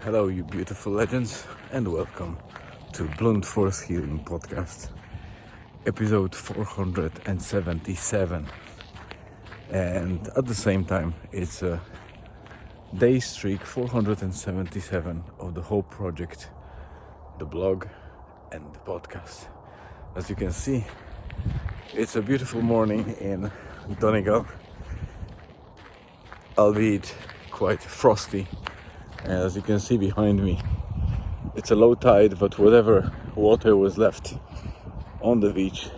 Hello, you beautiful legends, and welcome to Blunt Force Healing Podcast, episode 477. And at the same time, it's a day streak 477 of the whole project, the blog and the podcast. As you can see, it's a beautiful morning in Donegal, albeit quite frosty. And as you can see behind me, it's a low tide, but whatever water was left on the beach,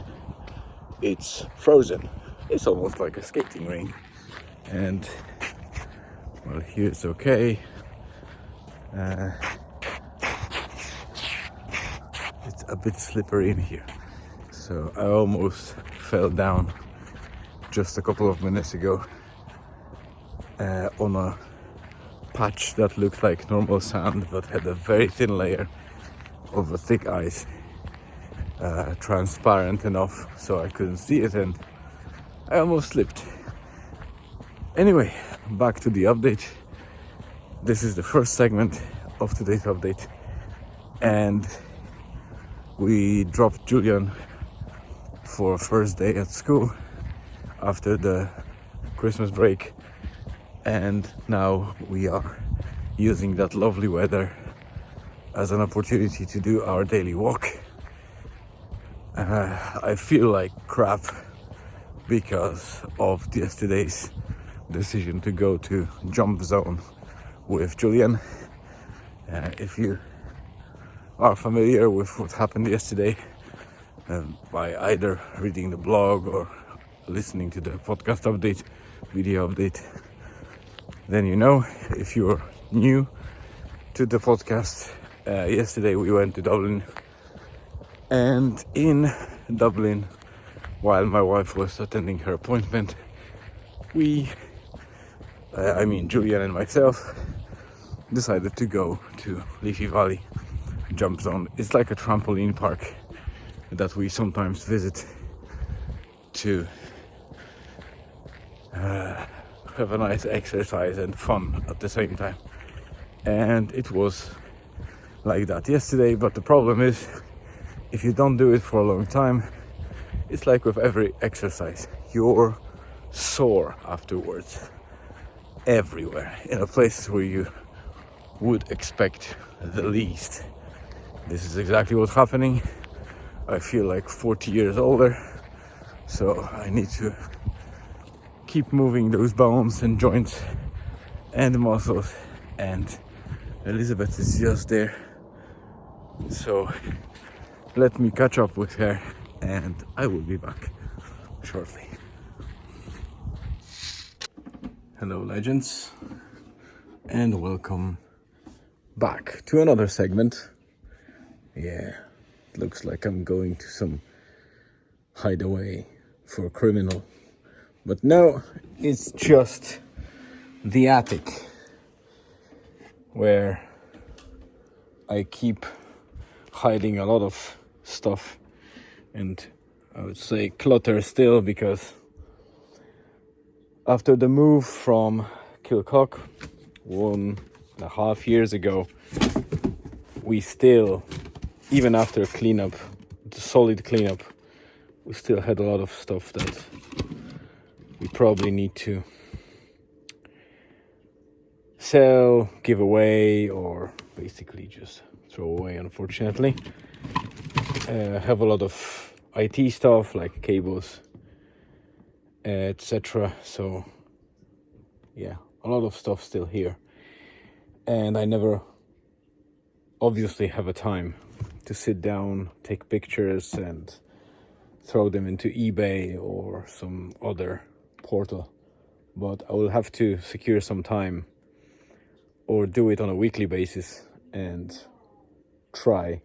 it's frozen. It's almost like a skating rink. And well, here it's okay. It's a bit slippery in here. So I almost fell down just a couple of minutes ago on a patch that looked like normal sand but had a very thin layer of a thick ice, transparent enough so I couldn't see it, and I almost slipped. Anyway, back to the update. This is the first segment of today's update, and we dropped Julian for first day at school after the Christmas break. And now we are using that lovely weather as an opportunity to do our daily walk. I feel like crap because of yesterday's decision to go to jump zone with Julian. If you are familiar with what happened yesterday, by either reading the blog or listening to the podcast update, video update, then you know. If you're new to the podcast, yesterday we went to Dublin, and in Dublin, while my wife was attending her appointment, Julian and myself decided to go to Leafy Valley Jump Zone. It's like a trampoline park that we sometimes visit to have a nice exercise and fun at the same time. And it was like that yesterday, but the problem is, if you don't do it for a long time, it's like with every exercise, you're sore afterwards everywhere, in a place where you would expect the least. This is exactly what's happening. I feel like 40 years older, so I need to keep moving those bones and joints and muscles, and Elizabeth is just there, so let me catch up with her and I will be back shortly. Hello legends, and welcome back to another segment. Yeah, it looks like I'm going to some hideaway for a criminal. But no, it's just the attic where I keep hiding a lot of stuff, and I would say clutter still, because after the move from Kilcock 1.5 years ago, we still, even after cleanup, the solid cleanup, we still had a lot of stuff that we probably need to sell, give away, or basically just throw away, unfortunately. Have a lot of IT stuff like cables, etc. So yeah, a lot of stuff still here, and I never obviously have a time to sit down, take pictures and throw them into eBay or some other portal. But I will have to secure some time or do it on a weekly basis and try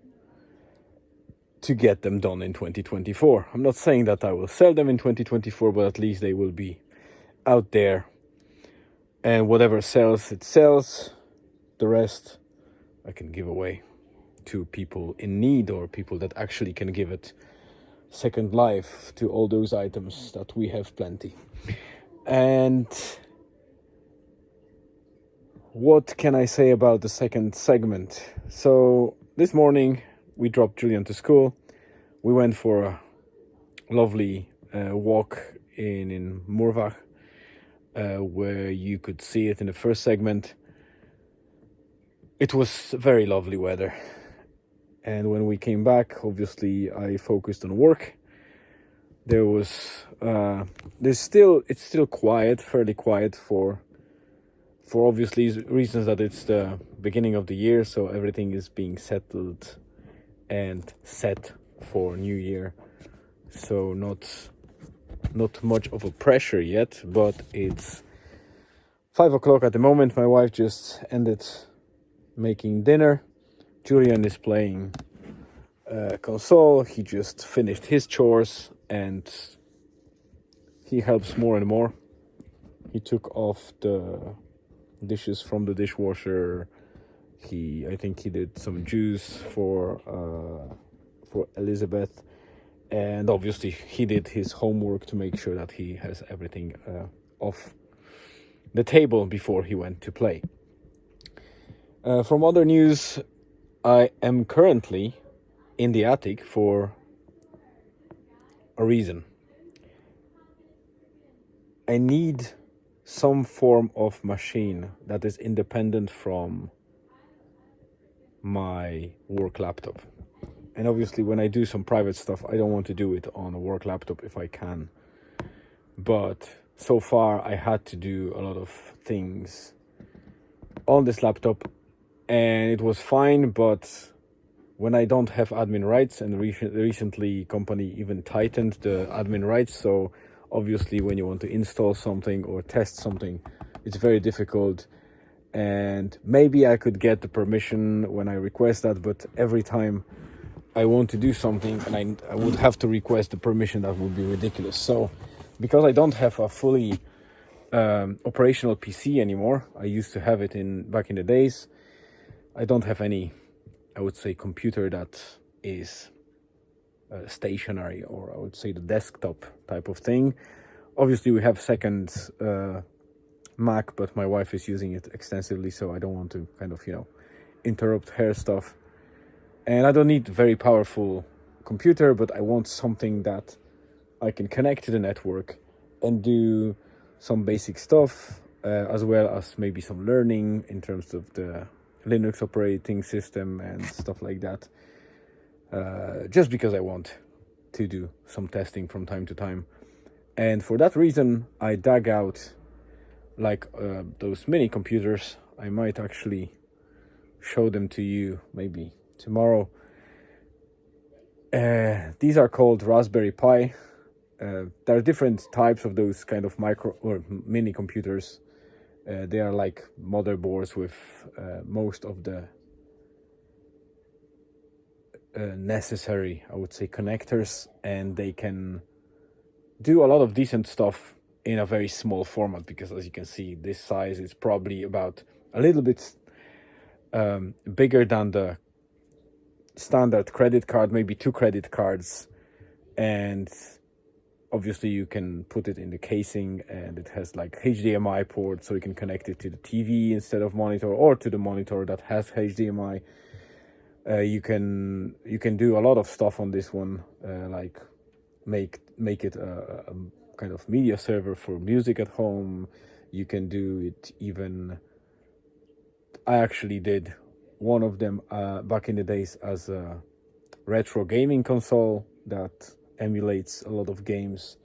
to get them done in 2024. I'm not saying that I will sell them in 2024, but at least they will be out there, and whatever sells, it sells. The rest I can give away to people in need, or people that actually can give it second life to all those items that we have plenty. And what can I say about the second segment? So this morning we dropped Julian to school. We went for a lovely walk in Morvach, where you could see it in the first segment. It was very lovely weather. And when we came back, obviously I focused on work. It's still quiet, fairly quiet for obviously reasons that it's the beginning of the year, so everything is being settled and set for New Year. So not much of a pressure yet, but it's 5 o'clock at the moment. My wife just ended making dinner. Julian is playing console. He just finished his chores and he helps more and more. He took off the dishes from the dishwasher. I think he did some juice for Elizabeth, and obviously he did his homework to make sure that he has everything off the table before he went to play. From other news, I am currently in the attic for a reason. I need some form of machine that is independent from my work laptop. And obviously when I do some private stuff, I don't want to do it on a work laptop if I can. But so far I had to do a lot of things on this laptop and it was fine, but when I don't have admin rights, and recently company even tightened the admin rights, so obviously when you want to install something or test something, it's very difficult. And maybe I could get the permission when I request that, but every time I want to do something and I would have to request the permission, that would be ridiculous. So because I don't have a fully operational PC anymore, I used to have it back in the days, I don't have any, I would say, computer that is stationary, or I would say the desktop type of thing. Obviously we have second Mac, but my wife is using it extensively, so I don't want to kind of, interrupt her stuff. And I don't need a very powerful computer, but I want something that I can connect to the network and do some basic stuff, as well as maybe some learning in terms of the Linux operating system and stuff like that. Just because I want to do some testing from time to time. And for that reason, I dug out those mini computers. I might actually show them to you maybe tomorrow. These are called Raspberry Pi. There are different types of those kind of micro or mini computers. They are like motherboards with most of the necessary, I would say, connectors, and they can do a lot of decent stuff in a very small format, because as you can see, this size is probably about a little bit bigger than the standard credit card, maybe 2 credit cards. And obviously you can put it in the casing, and it has like HDMI port, so you can connect it to the TV instead of monitor, or to the monitor that has HDMI. You can do a lot of stuff on this one, like make it a kind of media server for music at home. You can do it even, I actually did one of them back in the days as a retro gaming console that emulates a lot of games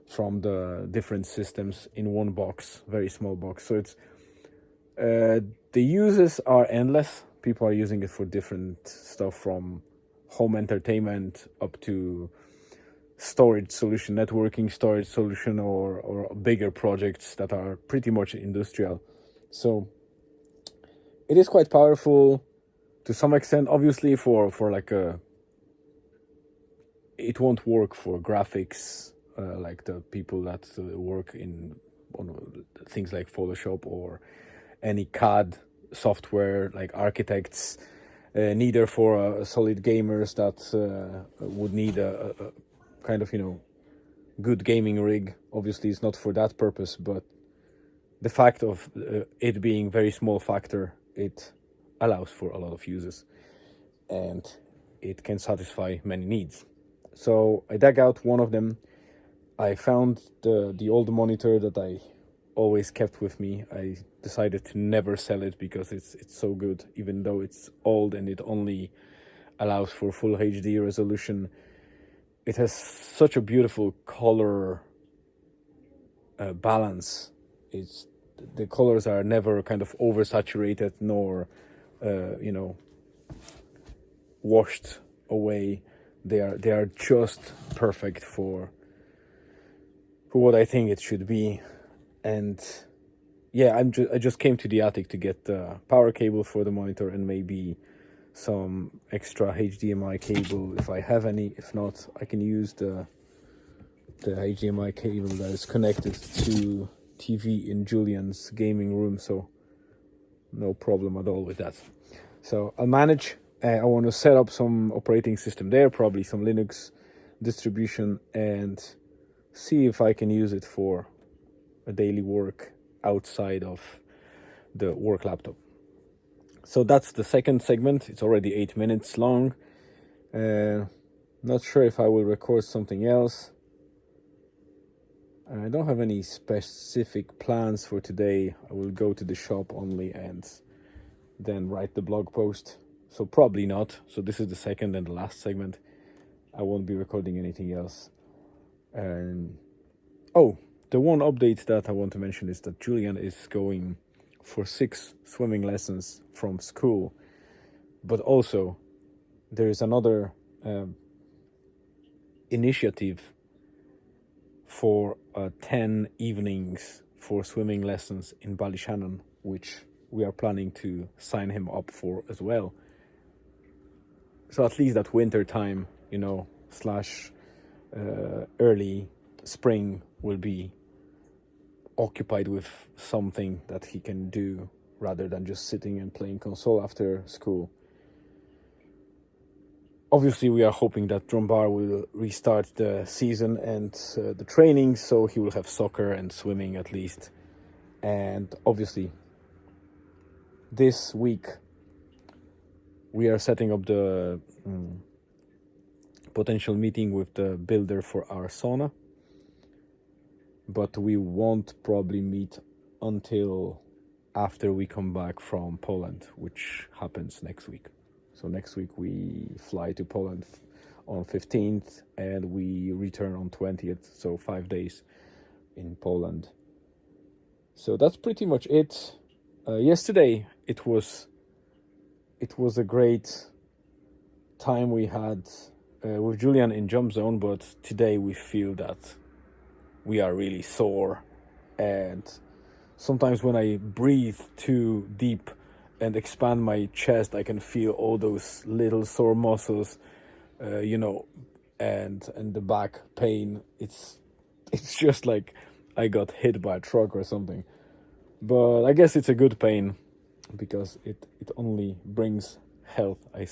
from the different systems in one box, very small box. So it's the uses are endless. People are using it for different stuff, from home entertainment up to storage solution, networking storage solution, or bigger projects that are pretty much industrial. So it is quite powerful to some extent. Obviously for like it won't work for graphics, like the people that work on things like Photoshop or any CAD software, like architects, neither for solid gamers that would need a kind of good gaming rig. Obviously it's not for that purpose, but the fact of it being very small factor, it allows for a lot of uses, and it can satisfy many needs. So I dug out one of them. I found the old monitor that I always kept with me. I decided to never sell it because it's so good, even though it's old and it only allows for full HD resolution. It has such a beautiful color balance. The colors are never kind of oversaturated nor washed away. They are just perfect for what I think it should be. And yeah, I just came to the attic to get the power cable for the monitor and maybe some extra HDMI cable if I have any. If not, I can use the HDMI cable that is connected to TV in Julian's gaming room, so no problem at all with that. So I'll manage. I want to set up some operating system there, probably some Linux distribution, and see if I can use it for a daily work outside of the work laptop. So that's the second segment. It's already 8 minutes long. Not sure if I will record something else. I don't have any specific plans for today. I will go to the shop only and then write the blog post. So probably not. So this is the second and the last segment. I won't be recording anything else. The one update that I want to mention is that Julian is going for 6 swimming lessons from school. But also, there is another initiative for 10 evenings for swimming lessons in Ballyshannon, which we are planning to sign him up for as well. So at least that winter time, slash early spring will be occupied with something that he can do rather than just sitting and playing console after school. Obviously, we are hoping that Drumbar will restart the season and the training, so he will have soccer and swimming at least. And obviously, this week we are setting up the potential meeting with the builder for our sauna, but we won't probably meet until after we come back from Poland, which happens next week. So next week we fly to Poland on 15th and we return on 20th, so 5 days in Poland. So that's pretty much it. Yesterday it was a great time we had with Julian in Jump Zone, but today we feel that we are really sore, and sometimes when I breathe too deep and expand my chest, I can feel all those little sore muscles, and the back pain. It's just like I got hit by a truck or something. But I guess it's a good pain because it only brings health. I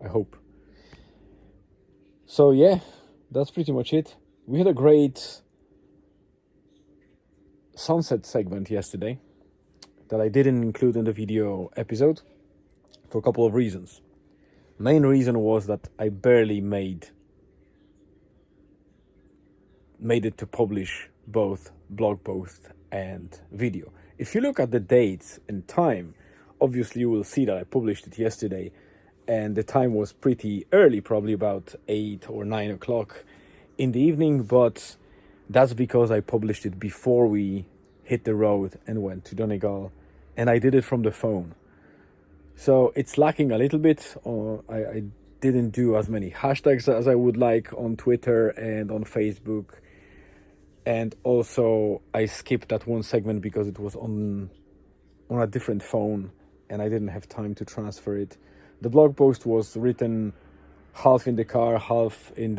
hope. So yeah, that's pretty much it. We had a great sunset segment yesterday that I didn't include in the video episode for a couple of reasons. Main reason was that I barely made it to publish both blog post and video. If you look at the dates and time, obviously you will see that I published it yesterday, and the time was pretty early, probably about 8 or 9 o'clock in the evening, but that's because I published it before we hit the road and went to Donegal, and I did it from the phone. So it's lacking a little bit. I didn't do as many hashtags as I would like on Twitter and on Facebook. And also I skipped that one segment because it was on a different phone and I didn't have time to transfer it. The blog post was written half in the car, half in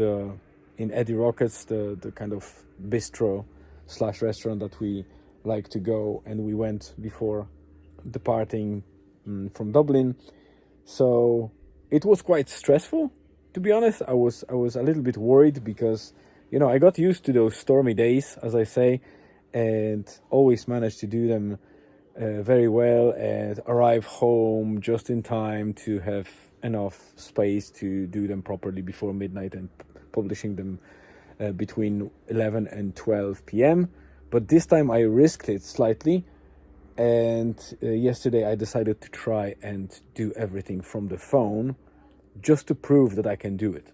Eddie Rockets, the kind of bistro / restaurant that we like to go, and we went before departing from Dublin. So it was quite stressful, to be honest. I was a little bit worried because I got used to those stormy days, as I say, and always manage to do them very well and arrive home just in time to have enough space to do them properly before midnight and publishing them between 11 and 12 p.m. But this time I risked it slightly, and yesterday I decided to try and do everything from the phone just to prove that I can do it.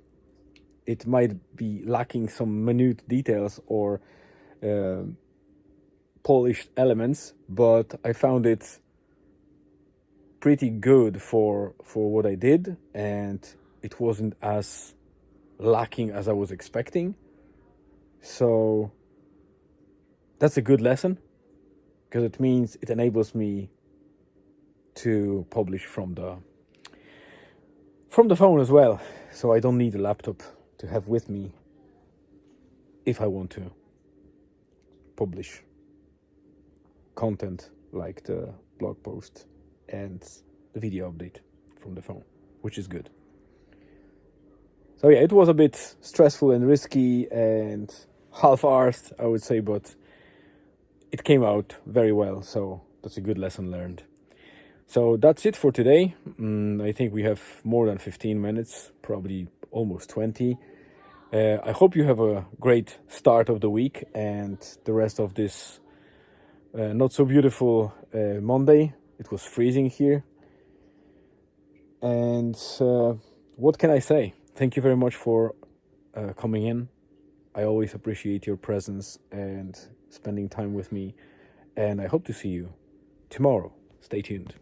It might be lacking some minute details or polished elements, but I found it pretty good for what I did, and it wasn't as lacking as I was expecting. So that's a good lesson, because it means it enables me to publish from the phone as well. So I don't need a laptop to have with me if I want to publish content like the blog post and the video update from the phone, which is good. So yeah, it was a bit stressful and risky and half-arsed, I would say, but it came out very well, so that's a good lesson learned. So that's it for today. I think we have more than 15 minutes, probably almost 20. I hope you have a great start of the week and the rest of this not so beautiful Monday. It was freezing here. And what can I say? Thank you very much for coming in. I always appreciate your presence and spending time with me. And I hope to see you tomorrow. Stay tuned.